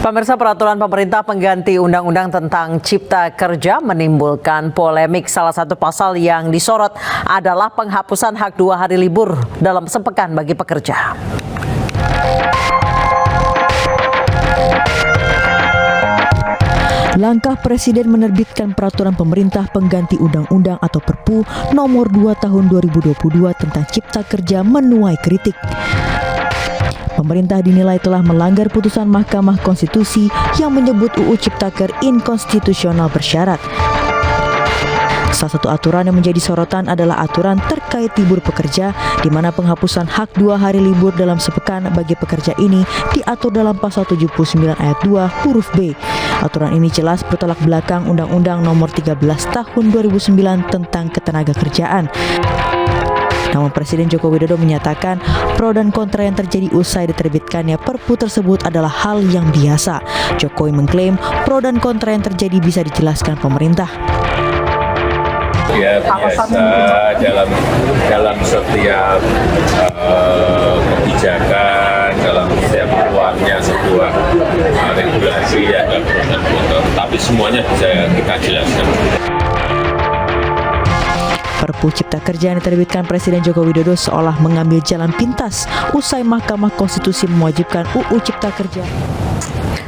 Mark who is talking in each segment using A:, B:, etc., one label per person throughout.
A: Pemirsa, peraturan pemerintah pengganti undang-undang tentang Cipta Kerja menimbulkan polemik. Salah satu pasal yang disorot adalah penghapusan hak 2 hari libur dalam sepekan bagi pekerja.
B: Langkah Presiden menerbitkan peraturan pemerintah pengganti undang-undang atau Perpu nomor 2 tahun 2022 tentang Cipta Kerja menuai kritik. Pemerintah dinilai telah melanggar putusan Mahkamah Konstitusi yang menyebut UU Ciptaker inkonstitusional bersyarat. Salah satu aturan yang menjadi sorotan adalah aturan terkait libur pekerja, di mana penghapusan hak 2 hari libur dalam sepekan bagi pekerja ini diatur dalam pasal 79 ayat 2 huruf B. Aturan ini jelas bertolak belakang Undang-Undang Nomor 13 Tahun 2009 tentang Ketenagakerjaan. Namun Presiden Joko Widodo menyatakan pro dan kontra yang terjadi usai diterbitkannya Perpu tersebut adalah hal yang biasa. Jokowi mengklaim pro dan kontra yang terjadi bisa dijelaskan pemerintah.
C: Ya, biasa dalam setiap kebijakan, dalam setiap keluarnya sebuah regulasi ada pro dan kontra, tapi semuanya bisa kita jelaskan.
B: Perpu Cipta Kerja yang diterbitkan Presiden Joko Widodo seolah mengambil jalan pintas usai Mahkamah Konstitusi mewajibkan UU Cipta Kerja.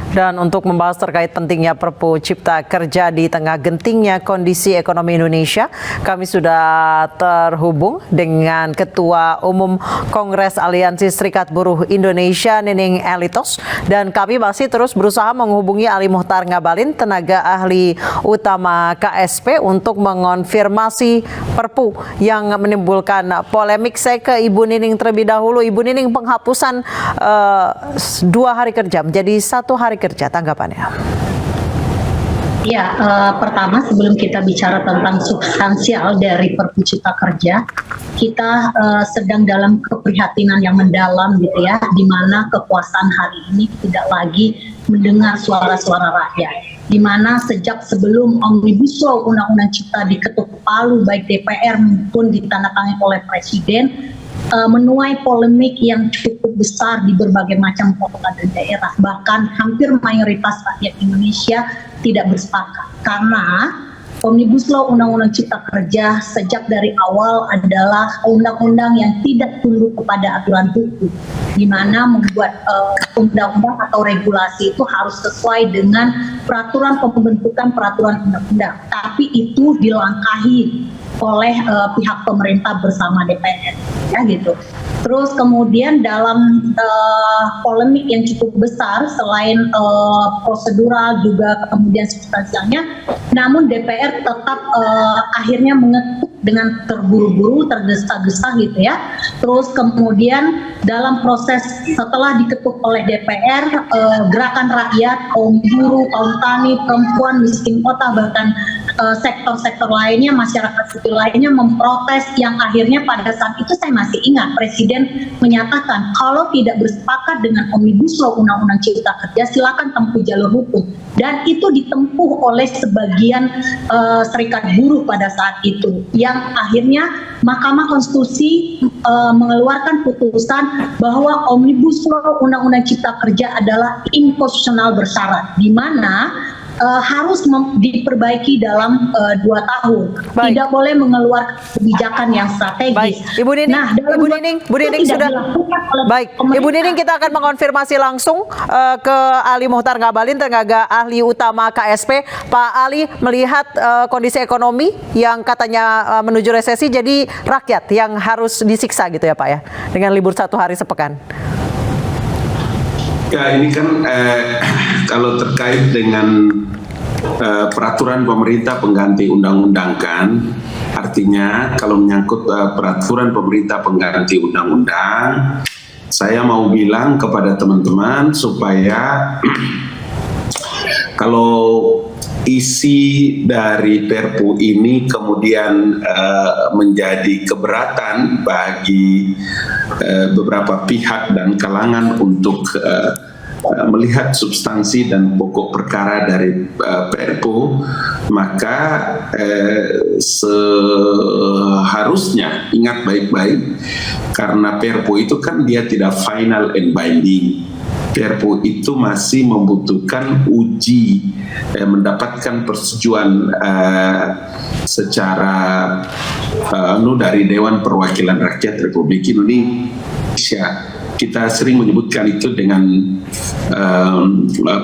A: Dan untuk membahas terkait pentingnya Perpu Cipta Kerja di tengah gentingnya kondisi ekonomi Indonesia, kami sudah terhubung dengan Ketua Umum Kongres Aliansi Serikat Buruh Indonesia, Nining Elitos. Dan kami masih terus berusaha menghubungi Ali Muhtar Ngabalin, tenaga ahli utama KSP, untuk mengonfirmasi Perpu yang menimbulkan polemik. Saya ke Ibu Nining terlebih dahulu. Ibu Nining, penghapusan 2 hari kerja menjadi 1 hari kerja, tanggapannya?
D: Ya, pertama sebelum kita bicara tentang substansial dari Perpu Cipta Kerja, kita sedang dalam keprihatinan yang mendalam gitu ya, di mana kekuasaan hari ini tidak lagi mendengar suara-suara rakyat. Di mana sejak sebelum Omnibus Law Undang-Undang Cipta diketuk palu baik DPR maupun ditandatangani oleh Presiden, menuai polemik yang cukup besar di berbagai macam kota dan daerah. Bahkan hampir mayoritas rakyat Indonesia tidak bersepakat karena Omnibus Law Undang-Undang Cipta Kerja sejak dari awal adalah undang-undang yang tidak tunduk kepada aturan hukum, di mana membuat undang-undang atau regulasi itu harus sesuai dengan peraturan pembentukan peraturan undang-undang. Tapi itu dilangkahi oleh pihak pemerintah bersama DPR, ya gitu. Terus kemudian dalam polemik yang cukup besar, selain prosedural juga kemudian substansialnya, namun DPR tetap akhirnya mengetuk dengan terburu-buru, tergesa-gesa gitu ya. Terus kemudian dalam proses setelah diketuk oleh DPR, gerakan rakyat, kaum buruh, kaum tani, perempuan, miskin kota, bahkan sektor-sektor lainnya, masyarakat sipil lainnya memprotes, yang akhirnya pada saat itu saya masih ingat Presiden menyatakan kalau tidak bersepakat dengan Omnibus Law Undang-Undang Cipta Kerja silakan tempuh jalur hukum, dan itu ditempuh oleh sebagian serikat buruh pada saat itu, yang akhirnya Mahkamah Konstitusi mengeluarkan putusan bahwa Omnibus Law Undang-Undang Cipta Kerja adalah inkonstitusional bersyarat, di mana harus diperbaiki dalam 2 tahun. Baik. Tidak boleh mengeluarkan kebijakan yang strategis.
A: Baik, Ibu Nining,
D: nah,
A: Ibu Nining sudah. Baik, Ibu Nining, kita akan mengonfirmasi langsung ke Ali Muhtar Ngabalin, tenaga ahli utama KSP. Pak Ali, melihat kondisi ekonomi yang katanya menuju resesi, jadi rakyat yang harus disiksa gitu ya Pak ya, dengan libur 1 hari sepekan.
E: Ya, ini kan kalau terkait dengan peraturan pemerintah pengganti undang-undang kan, artinya kalau menyangkut peraturan pemerintah pengganti undang-undang, saya mau bilang kepada teman-teman supaya kalau isi dari Perpu ini kemudian menjadi keberatan bagi beberapa pihak dan kalangan untuk melihat substansi dan pokok perkara dari Perpu, maka seharusnya ingat baik-baik, karena Perpu itu kan dia tidak final and binding. Perpu itu masih membutuhkan uji, mendapatkan persetujuan secara dari Dewan Perwakilan Rakyat Republik Indonesia. Kita sering menyebutkan itu dengan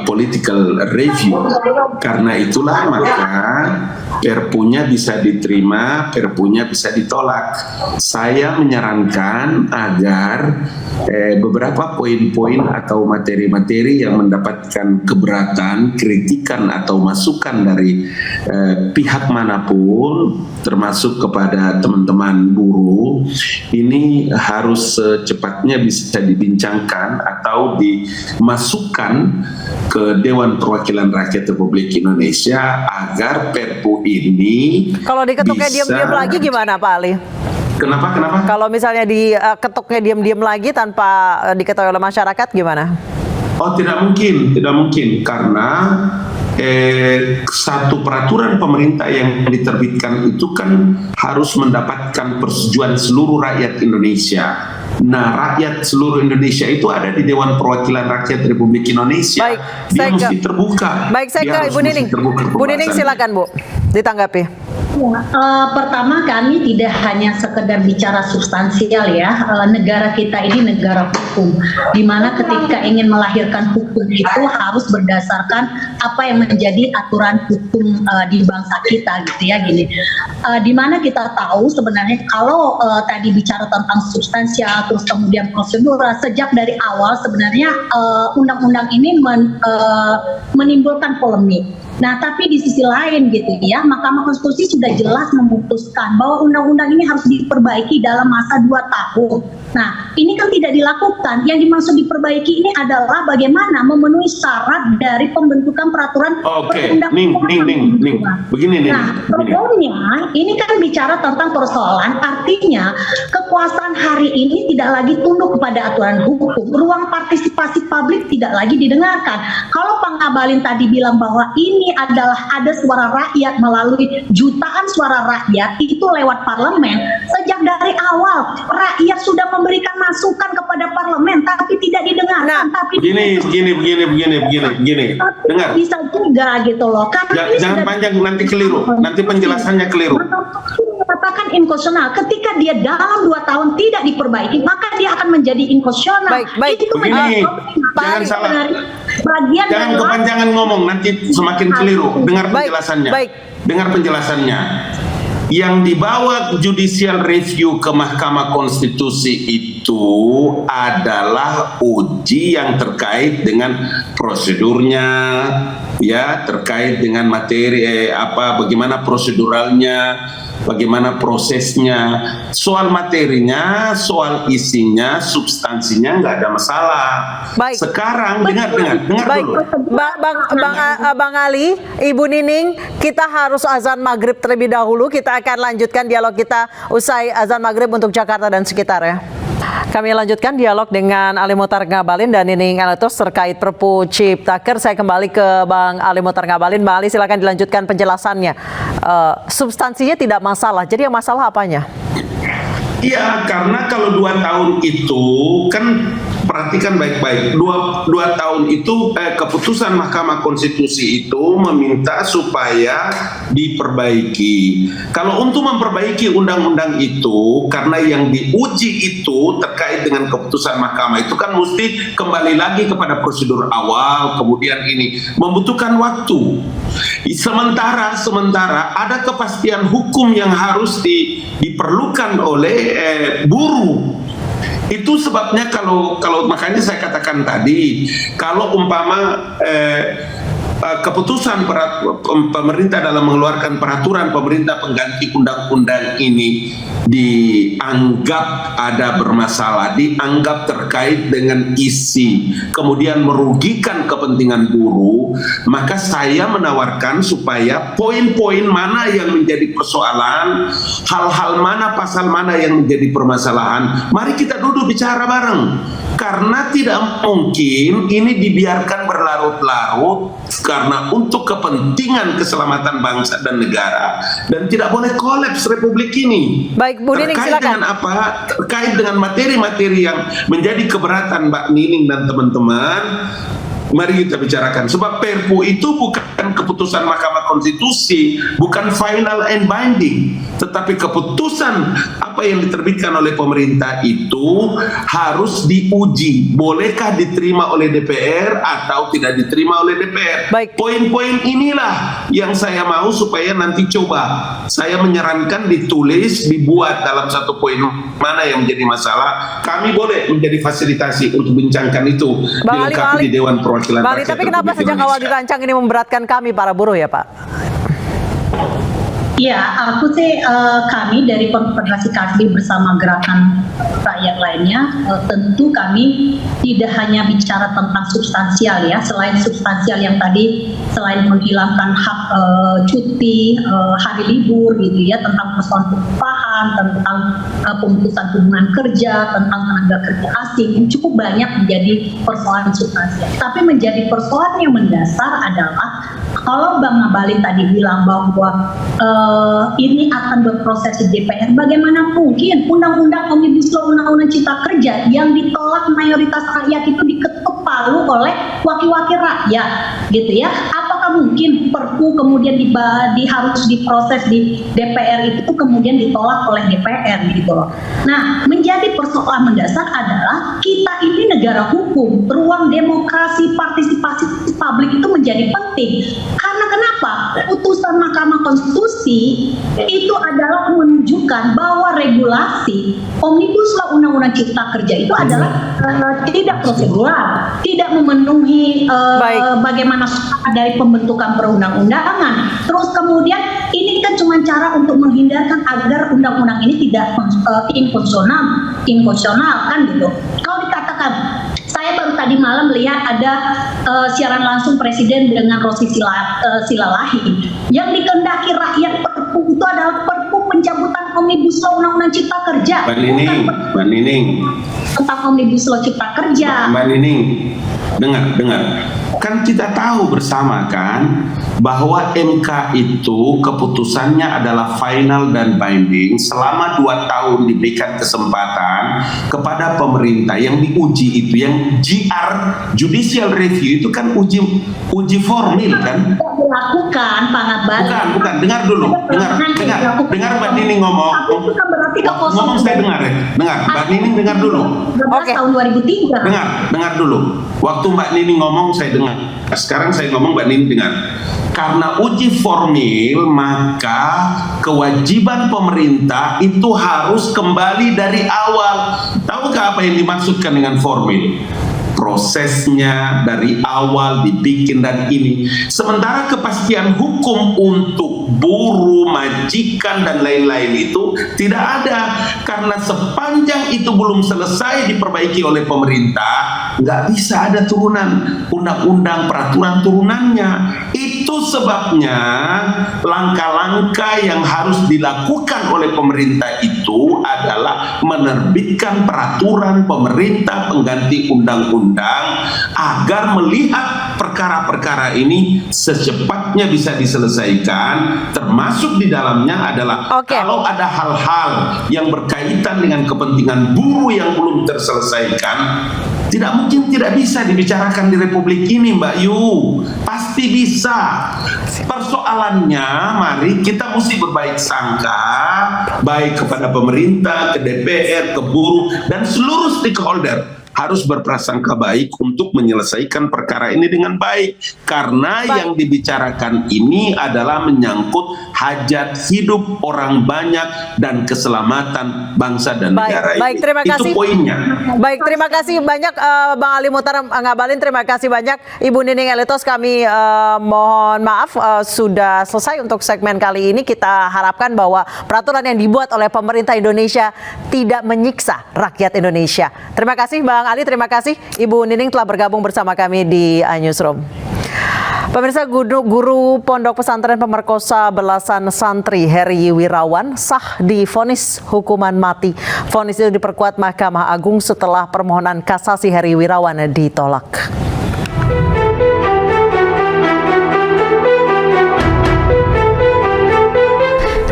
E: political review. Karena itulah maka perpunya bisa diterima, perpunya bisa ditolak. Saya menyarankan agar beberapa poin-poin atau materi-materi yang mendapatkan keberatan, kritikan atau masukan dari pihak manapun, termasuk kepada teman-teman buruh, ini harus secepatnya bisa dibincangkan atau dimasukkan ke Dewan Perwakilan Rakyat Republik Indonesia agar Perpu ini
A: Kalau diketuknya
E: bisa...
A: diam-diam lagi gimana Pak Ali?
E: Kenapa?
A: Kalau misalnya diketuknya diam-diam lagi tanpa diketahui oleh masyarakat gimana?
E: Oh, tidak mungkin karena satu peraturan pemerintah yang diterbitkan itu kan harus mendapatkan persetujuan seluruh rakyat Indonesia. Nah, rakyat seluruh Indonesia itu ada di Dewan Perwakilan Rakyat Republik Indonesia.
A: Baik,
E: dia mesti terbuka.
A: Baik, saya ke Ibu Nining. Bu Nining silakan Bu, ditanggapi.
D: Pertama, kami tidak hanya sekedar bicara substansial ya. Negara kita ini negara hukum, di mana ketika ingin melahirkan hukum itu harus berdasarkan apa yang menjadi aturan hukum di bangsa kita gitu ya gini. Di mana kita tahu sebenarnya kalau tadi bicara tentang substansial terus kemudian prosedur, sejak dari awal sebenarnya undang-undang ini menimbulkan polemik. Nah, tapi di sisi lain gitu ya, Mahkamah Konstitusi sudah jelas memutuskan bahwa undang-undang ini harus diperbaiki dalam masa 2 tahun. Nah, ini kan tidak dilakukan. Yang dimaksud diperbaiki ini adalah bagaimana memenuhi syarat dari pembentukan peraturan perundang-undangan.
E: Begini nih.
D: Nah, problemnya ini kan bicara tentang persoalan, artinya kekuasaan hari ini tidak lagi tunduk kepada aturan hukum. Ruang partisipasi publik tidak lagi didengarkan. Kalau Pak Ngabalin tadi bilang bahwa ini adalah ada suara rakyat melalui jutaan suara rakyat itu lewat parlemen, sejak dari awal rakyat sudah memberikan masukan kepada parlemen tapi tidak didengarkan. Tapi
E: begini. Dengar.
D: Bisa juga gitu loh.
E: Jangan panjang, nanti keliru. Nanti penjelasannya keliru.
D: Katakan inkonstitusional. Ketika dia dalam 2 tahun tidak diperbaiki, maka dia akan menjadi inkonstitusional.
A: Baik.
E: Begini, jangan salah. Jangan kepanjangan ngomong, nanti semakin keliru. Dengar penjelasannya. Dengar penjelasannya. Yang dibawa judicial review ke Mahkamah Konstitusi itu adalah uji yang terkait dengan prosedurnya, ya, terkait dengan materi bagaimana proseduralnya, bagaimana prosesnya. Soal materinya, soal isinya, substansinya nggak ada masalah.
A: Baik.
E: Sekarang dengar
A: Baik.
E: dulu.
A: Bang Ali, Ibu Nining, kita harus azan maghrib terlebih dahulu. Kita akan lanjutkan dialog kita usai azan maghrib untuk Jakarta dan sekitarnya. Kami lanjutkan dialog dengan Ali Muchtar Ngabalin dan Nining Elitos terkait Perpu Ciptaker. Saya kembali ke Bang Ali Muchtar Ngabalin. Bang Ali, silakan dilanjutkan penjelasannya. Substansinya tidak masalah, jadi yang masalah apanya?
E: Iya, karena kalau 2 tahun itu kan perhatikan baik-baik. 2 tahun itu keputusan Mahkamah Konstitusi itu meminta supaya diperbaiki. Kalau untuk memperbaiki undang-undang itu, karena yang diuji itu terkait dengan keputusan Mahkamah itu kan mesti kembali lagi kepada prosedur awal, kemudian ini membutuhkan waktu. Sementara ada kepastian hukum yang harus diperlukan oleh buruh. Itu sebabnya kalau makanya saya katakan tadi, kalau umpama keputusan pemerintah dalam mengeluarkan peraturan pemerintah pengganti undang-undang ini dianggap ada bermasalah, dianggap terkait dengan isi, kemudian merugikan kepentingan buruh, maka saya menawarkan supaya poin-poin mana yang menjadi persoalan, hal-hal mana, pasal mana yang menjadi permasalahan, mari kita duduk bicara bareng. Karena tidak mungkin ini dibiarkan berlarut-larut, karena untuk kepentingan keselamatan bangsa dan negara, dan tidak boleh kolaps republik ini.
A: Baik. Baik, Bu Nining
E: Terkait
A: silakan.
E: dengan apa? Terkait dengan materi-materi yang menjadi keberatan Mbak Nining dan teman-teman, mari kita bicarakan. Sebab Perpu itu bukan keputusan Mahkamah Konstitusi, bukan final and binding, tetapi keputusan apa yang diterbitkan oleh pemerintah itu harus diuji. Bolehkah diterima oleh DPR atau tidak diterima oleh DPR?
A: Baik.
E: Poin-poin inilah yang saya mau supaya nanti coba saya menyarankan ditulis, dibuat dalam satu poin mana yang menjadi masalah. Kami boleh menjadi fasilitasi untuk bincangkan itu
A: Bang Ali,
E: dilengkapi di Dewan Perwakilan
A: Bang Ali,
E: Rakyat
A: tapi kenapa
E: Republik
A: sejak awal
E: Indonesia.
A: dirancang ini memberatkan kami para buruh ya Pak?
D: Ya, aku sih kami dari Konfederasi Kasbi bersama gerakan rakyat lainnya tentu kami tidak hanya bicara tentang substansial ya, selain substansial yang tadi selain menghilangkan hak cuti, hari libur gitu ya, tentang persoalan pengupahan, tentang pemutusan hubungan kerja, tentang tenaga kerja asing, cukup banyak menjadi persoalan substansial. Tapi menjadi persoalan yang mendasar adalah kalau Bang Ngabalin tadi bilang bahwa ini akan berproses di DPR, bagaimana mungkin undang-undang Omnibus Law, undang-undang Cipta Kerja yang ditolak mayoritas rakyat itu diketuk palu oleh wakil-wakil rakyat, gitu ya? Apakah mungkin Perpu kemudian harus diproses di DPR itu kemudian ditolak oleh DPR, gitu loh? Nah, menjadi persoalan mendasar adalah kita ini negara hukum, ruang demokrasi, partisipasi publik itu menjadi penting. Karena kenapa? Putusan Mahkamah Konstitusi itu adalah menunjukkan bahwa regulasi Omnibus Law Undang-Undang Cipta Kerja itu adalah tidak prosedural, tidak memenuhi bagaimana dari pembentukan perundang-undangan. Terus kemudian ini kan cuma cara untuk menghindarkan agar undang-undang ini tidak inkonstitusional kan gitu. Kalau dikatakan, saya baru tadi malam melihat ada siaran langsung Presiden dengan Rosi Silalahi yang dikehendaki rakyat. Perpu itu adalah Perpu pencabutan Omnibus Law Undang-Undang Cipta Kerja.
E: Mbak Nining,
D: tentang Omnibus Law Cipta Kerja.
E: Mbak Nining, dengar. Kan kita tahu bersama kan bahwa MK itu keputusannya adalah final dan binding selama 2 tahun diberikan kesempatan kepada pemerintah yang diuji itu, yang GR judicial review itu kan uji formil kan?
D: Dilakukan Pak Ngabalin.
E: Bukan, dengar dulu, dengar Mbak Nining ngomong. Ngomong saya dengar ya. Dengar, Mbak Nining dengar dulu.
D: Oke. Tahun 2003.
E: Dengar dulu. Waktu Mbak Nining ngomong saya dengar. Sekarang saya ngomong Mbak Nining dengar. Karena uji formil, maka kewajiban pemerintah itu harus kembali dari awal. Tahukah apa yang dimaksudkan dengan formil? Prosesnya dari awal dibikin dan ini. Sementara kepastian hukum untuk buruh, majikan dan lain-lain itu tidak ada. Karena sepanjang itu belum selesai diperbaiki oleh pemerintah, nggak bisa ada turunan undang-undang, peraturan turunannya. Itu sebabnya langkah-langkah yang harus dilakukan oleh pemerintah itu adalah menerbitkan peraturan pemerintah pengganti undang-undang agar melihat perkara-perkara ini secepatnya bisa diselesaikan, termasuk di dalamnya adalah kalau ada hal-hal yang berkaitan dengan kepentingan buruh yang belum terselesaikan, tidak mungkin tidak bisa dibicarakan di Republik ini, Mbak Yu. Pasti bisa. Persoalannya, mari kita mesti berbaik sangka, baik kepada pemerintah, ke DPR, ke buruh, dan seluruh stakeholder harus berprasangka baik untuk menyelesaikan perkara ini dengan baik. Karena yang dibicarakan ini adalah menyangkut hajat hidup orang banyak dan keselamatan bangsa dan negara ini.
A: Terima kasih.
E: Itu poinnya.
A: Baik, terima kasih banyak Bang Ali Muhtar Ngabalin, terima kasih banyak Ibu Nining Elitos. Kami mohon maaf sudah selesai untuk segmen kali ini. Kita harapkan bahwa peraturan yang dibuat oleh pemerintah Indonesia tidak menyiksa rakyat Indonesia. Terima kasih Bang Ali, terima kasih Ibu Nining telah bergabung bersama kami di Newsroom. Pemirsa, guru pondok pesantren pemerkosa belasan santri Heri Wirawan sah divonis hukuman mati. Vonis itu diperkuat Mahkamah Agung setelah permohonan kasasi Heri Wirawan ditolak.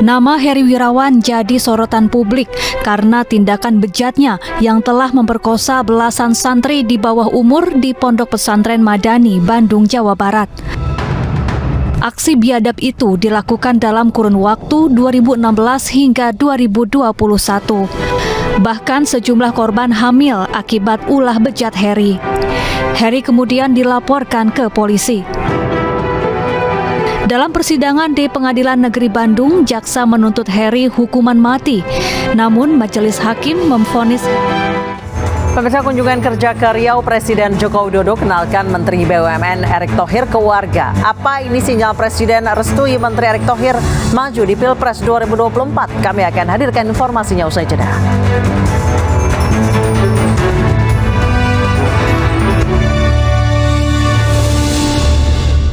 F: Nama Heri Wirawan jadi sorotan publik karena tindakan bejatnya yang telah memperkosa belasan santri di bawah umur di Pondok Pesantren Madani, Bandung, Jawa Barat. Aksi biadab itu dilakukan dalam kurun waktu 2016 hingga 2021. Bahkan sejumlah korban hamil akibat ulah bejat Heri. Heri kemudian dilaporkan ke polisi. Dalam persidangan di Pengadilan Negeri Bandung, jaksa menuntut Heri hukuman mati. Namun majelis hakim memvonis.
A: Pemirsa, kunjungan kerja ke Riau Presiden Joko Widodo kenalkan Menteri BUMN Erick Thohir ke warga. Apa ini sinyal Presiden restui Menteri Erick Thohir maju di Pilpres 2024? Kami akan hadirkan informasinya usai jeda.